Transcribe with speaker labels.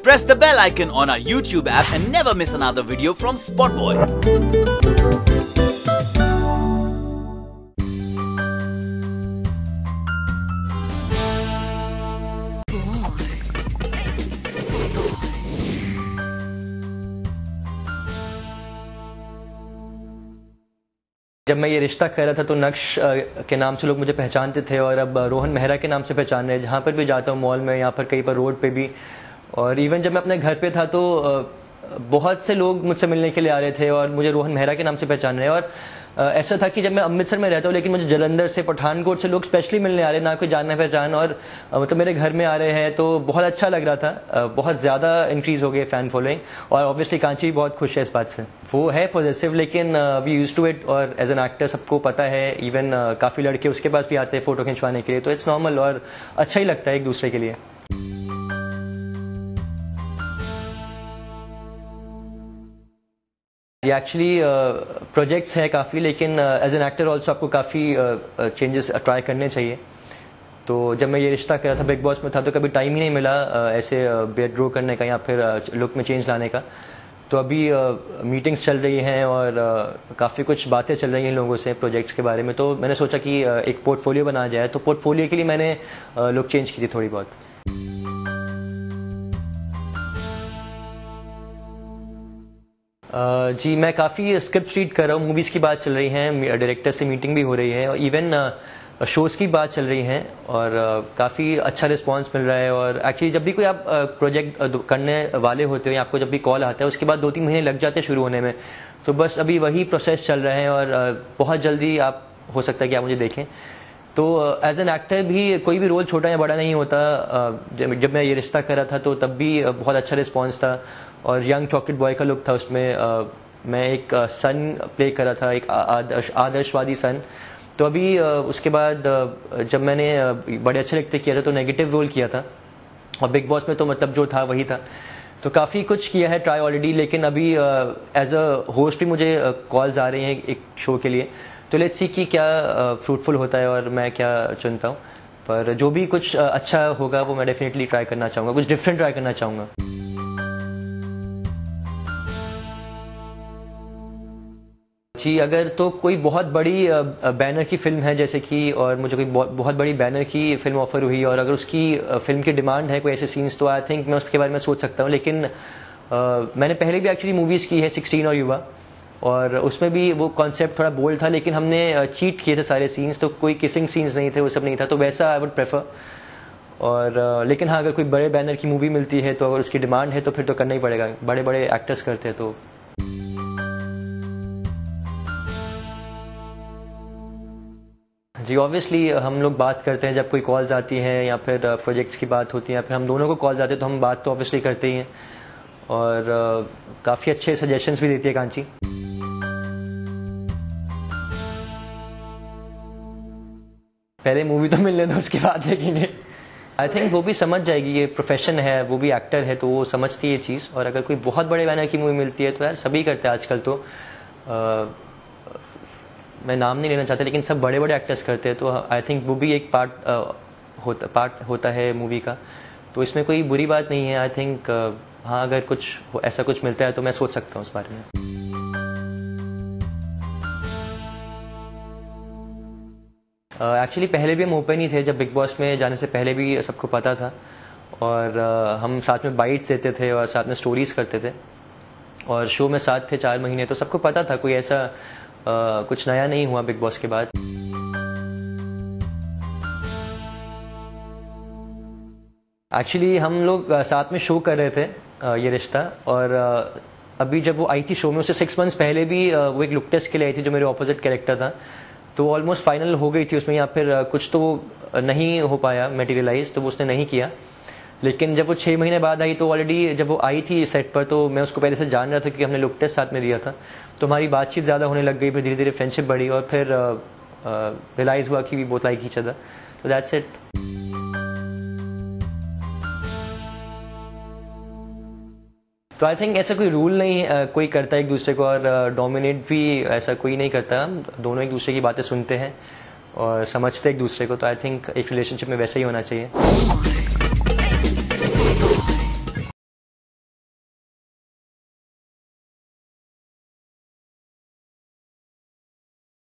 Speaker 1: Press the bell icon on our YouTube app and never miss another video from Spotboy.
Speaker 2: जब मैं ये रिश्ता कर रहा था तो नक्श के नाम से लोग मुझे पहचानते थे और अब रोहन मेहरा के नाम से पहचान रहे हैं। जहाँ पर भी जाता हूँ, मॉल में, यहाँ पर कहीं पर रोड पे भी, और इवन जब मैं अपने घर पे था तो बहुत से लोग मुझसे मिलने के लिए आ रहे थे और मुझे रोहन मेहरा के नाम से पहचान रहे हैं। और ऐसा था कि जब मैं अमृतसर में रहता हूँ लेकिन मुझे जलंधर से, पठानकोट से लोग स्पेशली मिलने आ रहे हैं, ना कोई जान पहचान, और मतलब मेरे घर में आ रहे हैं, तो बहुत अच्छा लग रहा था। बहुत ज़्यादा इंक्रीज हो गई फैन फॉलोइंग और ऑब्वियसली कांची भी बहुत खुश है इस बात से। वो है पॉजिटिव, लेकिन वी यूज्ड टू इट, और एज एन एक्टर सबको पता है। इवन काफ़ी लड़के उसके पास भी आते हैं फ़ोटो खिंचवाने के लिए, तो इट्स नॉर्मल और अच्छा ही लगता है एक दूसरे के लिए। ये एक्चुअली प्रोजेक्ट्स है काफ़ी, लेकिन एज एन एक्टर ऑल्सो आपको काफ़ी चेंजेस ट्राई करने चाहिए। तो जब मैं ये रिश्ता कर रहा था, बिग बॉस में था, तो कभी टाइम ही नहीं मिला ऐसे बेड ग्रो करने का या फिर लुक में चेंज लाने का। तो अभी मीटिंग्स चल रही हैं और काफ़ी कुछ बातें चल रही हैं लोगों से प्रोजेक्ट्स के बारे में। तो मैंने सोचा कि एक पोर्टफोलियो बनाया जाए, तो पोर्टफोलियो के लिए मैंने लुक चेंज की थी थोड़ी बहुत। जी, मैं काफ़ी स्क्रिप्ट रीड कर रहा हूँ। मूवीज़ की बात चल रही है, डायरेक्टर से मीटिंग भी हो रही है, और इवन शोज़ की बात चल रही है, और काफ़ी अच्छा रिस्पांस मिल रहा है। और एक्चुअली जब भी कोई आप प्रोजेक्ट करने वाले होते हो या आपको जब भी कॉल आता है, उसके बाद 2-3 महीने लग जाते हैं शुरू होने में। तो बस अभी वही प्रोसेस चल रहा है और बहुत जल्दी आप हो सकता है कि आप मुझे देखें। तो एज एन एक्टर भी कोई भी रोल छोटा या बड़ा नहीं होता। जब मैं ये रिश्ता कर रहा था तो तब भी बहुत अच्छा रिस्पांस था, और यंग चॉकलेट बॉय का लुक था उसमें। मैं एक सन प्ले कर रहा था, एक आदर्शवादी सन। तो अभी उसके बाद जब मैंने बड़े अच्छे लिखते किया था तो नेगेटिव रोल किया था, और बिग बॉस में तो मतलब जो था वही था। तो काफ़ी कुछ किया है ट्राई ऑलरेडी, लेकिन अभी एज अ होस्ट भी मुझे कॉल्स आ रही हैं एक शो के लिए। तो लेट्स सी कि क्या फ्रूटफुल होता है और मैं क्या चुनता हूँ। पर जो भी कुछ अच्छा होगा वो मैं डेफिनेटली ट्राई करना चाहूँगा, कुछ डिफरेंट ट्राई करना चाहूँगा। जी, अगर तो कोई बहुत बड़ी बैनर की फिल्म है जैसे कि, और मुझे कोई बहुत बड़ी बैनर की फिल्म ऑफर हुई और अगर उसकी फिल्म की डिमांड है कोई ऐसे सीन्स, तो आई थिंक मैं उसके बारे में सोच सकता हूँ। लेकिन मैंने पहले भी एक्चुअली मूवीज़ की है, 16 और युवा, और उसमें भी वो कॉन्सेप्ट थोड़ा बोल्ड था, लेकिन हमने चीट किए थे सारे सीन्स, तो कोई किसिंग सीन्स नहीं थे, वो सब नहीं था। तो वैसा आई वुड प्रेफर। और लेकिन हाँ, अगर कोई बड़े बैनर की मूवी मिलती है तो अगर उसकी डिमांड है तो फिर तो करना ही पड़ेगा। बड़े बड़े एक्टर्स करते हैं तो। जी, ऑब्वियसली हम लोग बात करते हैं जब कोई कॉल्स आती हैं या फिर प्रोजेक्ट्स की बात होती है या फिर हम दोनों को कॉल्स आते हैं, तो हम बात तो ऑब्वियसली करते ही हैं, और काफ़ी अच्छे सजेशंस भी देती है कांची। पहले मूवी तो मिलने दो, उसके बाद देखेंगे। आई थिंक वो भी समझ जाएगी, ये प्रोफेशन है, वो भी एक्टर है, तो वो समझती है ये चीज़। और अगर कोई बहुत बड़े बैनर की मूवी मिलती है तो यार सभी करते हैं आजकल। तो मैं नाम नहीं लेना चाहता, लेकिन सब बड़े बड़े एक्टर्स करते हैं, तो आई थिंक वो भी एक पार्ट होता है मूवी का। तो इसमें कोई बुरी बात नहीं है। आई थिंक हाँ, अगर कुछ ऐसा कुछ मिलता है तो मैं सोच सकता हूँ उस बारे में। एक्चुअली पहले भी हम ओपन ही थे, जब बिग बॉस में जाने से पहले भी सबको पता था, और हम साथ में बाइट्स देते थे और साथ में स्टोरीज करते थे, और शो में साथ थे 4 महीने, तो सबको पता था। कोई ऐसा कुछ नया नहीं हुआ बिग बॉस के बाद। एक्चुअली हम लोग साथ में शो कर रहे थे ये रिश्ता, और अभी जब वो आई थी शो में, उससे 6 मंथ्स पहले भी वो एक लुक टेस्ट के लिए आई थी जो मेरे ऑपोजिट कैरेक्टर था। तो ऑलमोस्ट फाइनल हो गई थी उसमें, या फिर कुछ तो नहीं हो पाया मटेरियलाइज, तो वो उसने नहीं किया। लेकिन जब वो 6 महीने बाद आई, तो ऑलरेडी जब वो आई थी सेट पर, तो मैं उसको पहले से जान रहा था क्योंकि हमने लुक टेस्ट साथ में दिया था। तो हमारी बातचीत ज़्यादा होने लग गई, फिर धीरे धीरे फ्रेंडशिप बढ़ी, और फिर रियलाइज़ हुआ कि we both like each other. तो दैट्स इट। तो आई थिंक ऐसा कोई रूल नहीं कोई करता एक दूसरे को, और डोमिनेट भी ऐसा कोई नहीं करता। दोनों एक दूसरे की बातें सुनते हैं और समझते एक दूसरे को। तो आई थिंक एक रिलेशनशिप में वैसा ही होना चाहिए।